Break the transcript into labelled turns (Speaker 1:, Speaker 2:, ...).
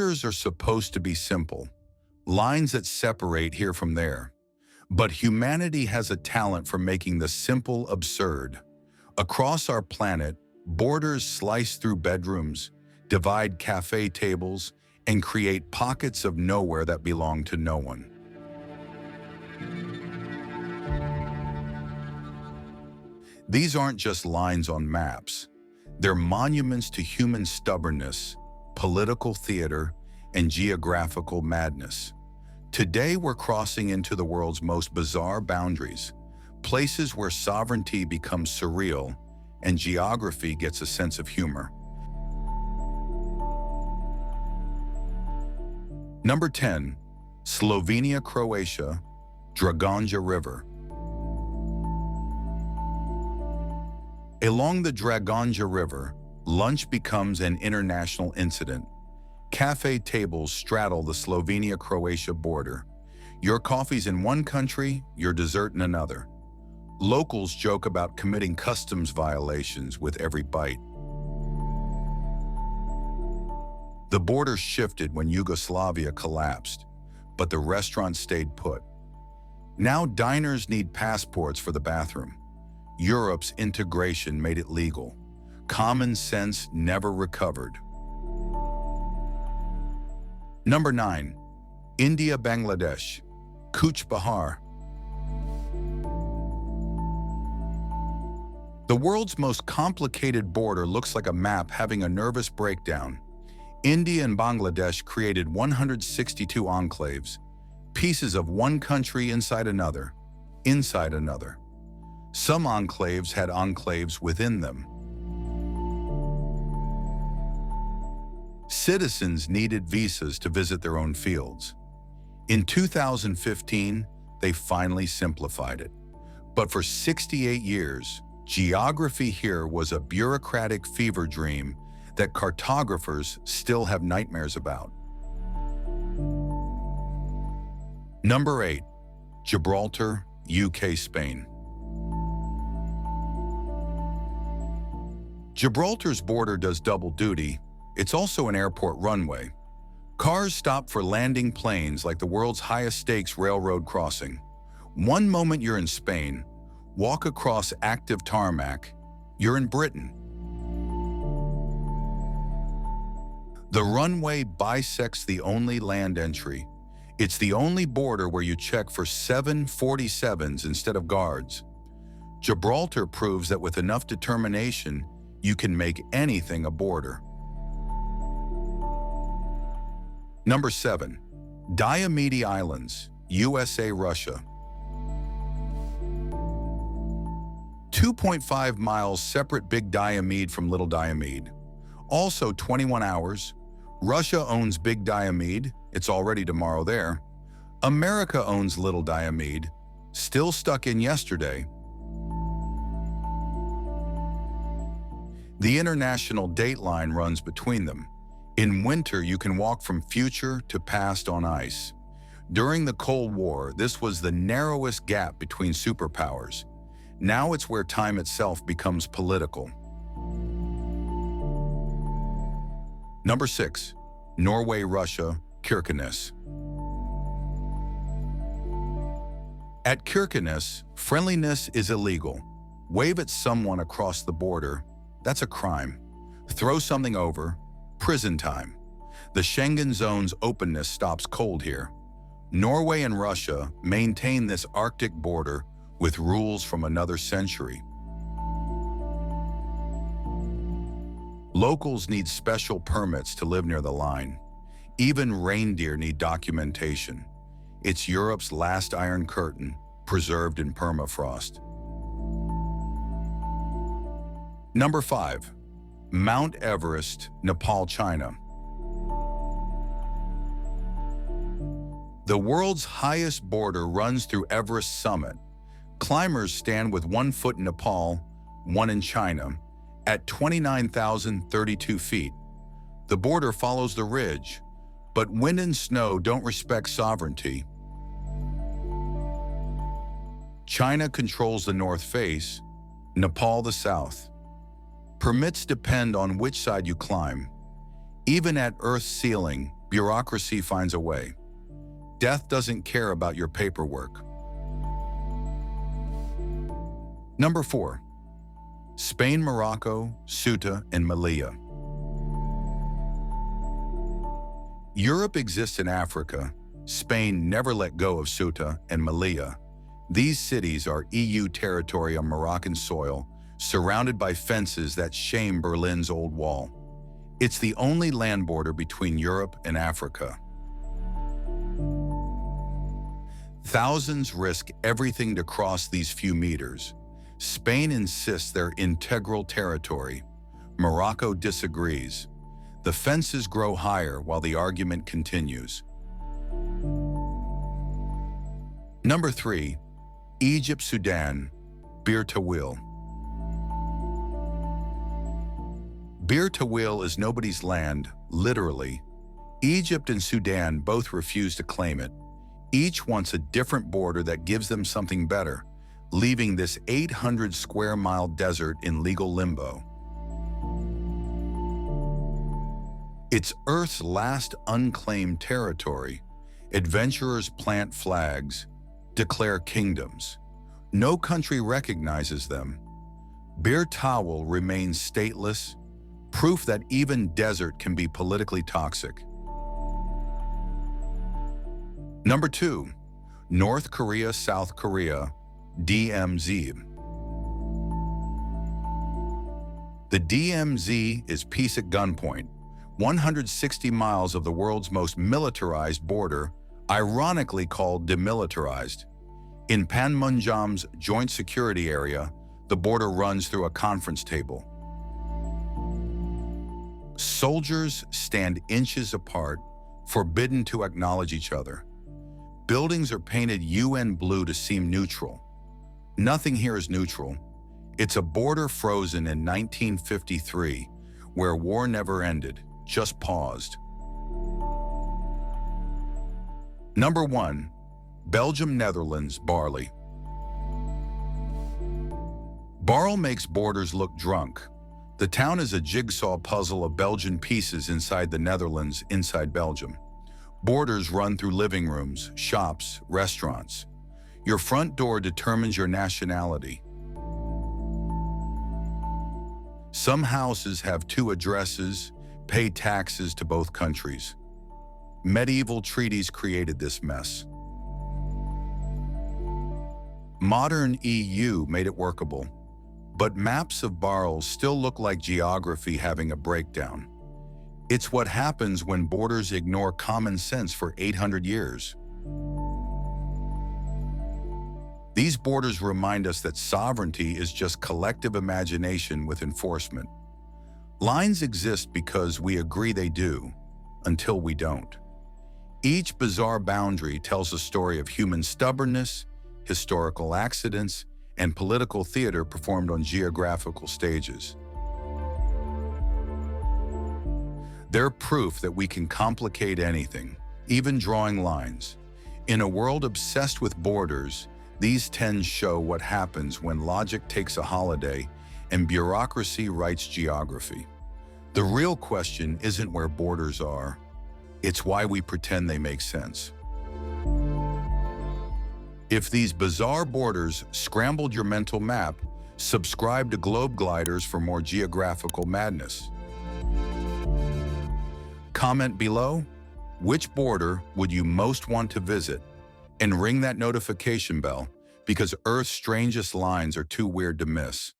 Speaker 1: Borders are supposed to be simple, lines that separate here from there. But humanity has a talent for making the simple absurd. Across our planet, borders slice through bedrooms, divide cafe tables, and create pockets of nowhere that belong to no one. These aren't just lines on maps. They're monuments to human stubbornness, political theater, and geographical madness. Today, we're crossing into the world's most bizarre boundaries, places where sovereignty becomes surreal and geography gets a sense of humor. Number 10, Slovenia, Croatia, Draganja River. Along the Draganja River, lunch becomes an international incident. Cafe tables straddle the Slovenia-Croatia border. Your coffee's in one country, your dessert in another. Locals joke about committing customs violations with every bite. The border shifted when Yugoslavia collapsed, but the restaurant stayed put. Now diners need passports for the bathroom. Europe's integration made it legal. Common sense never recovered. Number 9, India, Bangladesh, Cooch Behar. The world's most complicated border looks like a map having a nervous breakdown. India and Bangladesh created 162 enclaves, pieces of one country inside another, inside another. Some enclaves had enclaves within them. Citizens needed visas to visit their own fields. In 2015, they finally simplified it. But for 68 years, geography here was a bureaucratic fever dream that cartographers still have nightmares about. Number 8, Gibraltar, UK, Spain. Gibraltar's border does double duty. It's also an airport runway. Cars stop for landing planes like the world's highest stakes railroad crossing. One moment you're in Spain, walk across active tarmac, you're in Britain. The runway bisects the only land entry. It's the only border where you check for 747s instead of guards. Gibraltar proves that with enough determination, you can make anything a border. Number 7, Diomede Islands, USA, Russia. 2.5 miles separate Big Diomede from Little Diomede. Also 21 hours. Russia owns Big Diomede, it's already tomorrow there. America owns Little Diomede, still stuck in yesterday. The international date line runs between them. In winter, you can walk from future to past on ice. During the Cold War, this was the narrowest gap between superpowers. Now it's where time itself becomes political. Number 6, Norway, Russia, Kirkenes. At Kirkenes, friendliness is illegal. Wave at someone across the border, that's a crime. Throw something over, prison time. The Schengen zone's openness stops cold here. Norway and Russia maintain this Arctic border with rules from another century. Locals need special permits to live near the line. Even reindeer need documentation. It's Europe's last Iron Curtain, preserved in permafrost. Number 5, Mount Everest, Nepal, China. The world's highest border runs through Everest summit. Climbers stand with one foot in Nepal, one in China, at 29,032 feet. The border follows the ridge, but wind and snow don't respect sovereignty. China controls the north face, Nepal the south. Permits depend on which side you climb. Even at Earth's ceiling, Bureaucracy finds a way. Death doesn't care about your paperwork. Number 4. Spain, Morocco, Ceuta, and Melilla. Europe exists in Africa. Spain never let go of Ceuta and Melilla. These cities are EU territory on Moroccan soil, surrounded by fences that shame Berlin's old wall. It's the only land border between Europe and Africa. Thousands risk everything to cross these few meters. Spain insists they're integral territory. Morocco disagrees. The fences grow higher while the argument continues. Number 3. Egypt, Sudan, Bir Tawil. Bir Tawil is nobody's land, literally. Egypt and Sudan both refuse to claim it. Each wants a different border that gives them something better, leaving this 800-square-mile desert in legal limbo. It's Earth's last unclaimed territory. Adventurers plant flags, declare kingdoms. No country recognizes them. Bir Tawil remains stateless, proof that even desert can be politically toxic. Number 2. North Korea, South Korea, DMZ. The DMZ is peace at gunpoint, 160 miles of the world's most militarized border, ironically called demilitarized. In Panmunjom's joint security area, the border runs through a conference table. Soldiers stand inches apart, forbidden to acknowledge each other. Buildings are painted UN blue to seem neutral. Nothing here is neutral. It's a border frozen in 1953, where war never ended, just paused. Number 1. Belgium-Netherlands, Barley. Barl makes borders look drunk. The town is a jigsaw puzzle of Belgian pieces inside the Netherlands, inside Belgium. Borders run through living rooms, shops, restaurants. Your front door determines your nationality. Some houses have 2 addresses, pay taxes to both countries. Medieval treaties created this mess. Modern EU made it workable, but maps of Barl still look like geography having a breakdown. It's what happens when borders ignore common sense for 800 years. These borders remind us that sovereignty is just collective imagination with enforcement. Lines exist because we agree they do, until we don't. Each bizarre boundary tells a story of human stubbornness, historical accidents, and political theater performed on geographical stages. They're proof that we can complicate anything, even drawing lines. In a world obsessed with borders, these 10 show what happens when logic takes a holiday and bureaucracy writes geography. The real question isn't where borders are, it's why we pretend they make sense. If these bizarre borders scrambled your mental map, subscribe to Globe Gliders for more geographical madness. Comment below, which border would you most want to visit? And ring that notification bell, because Earth's strangest lines are too weird to miss.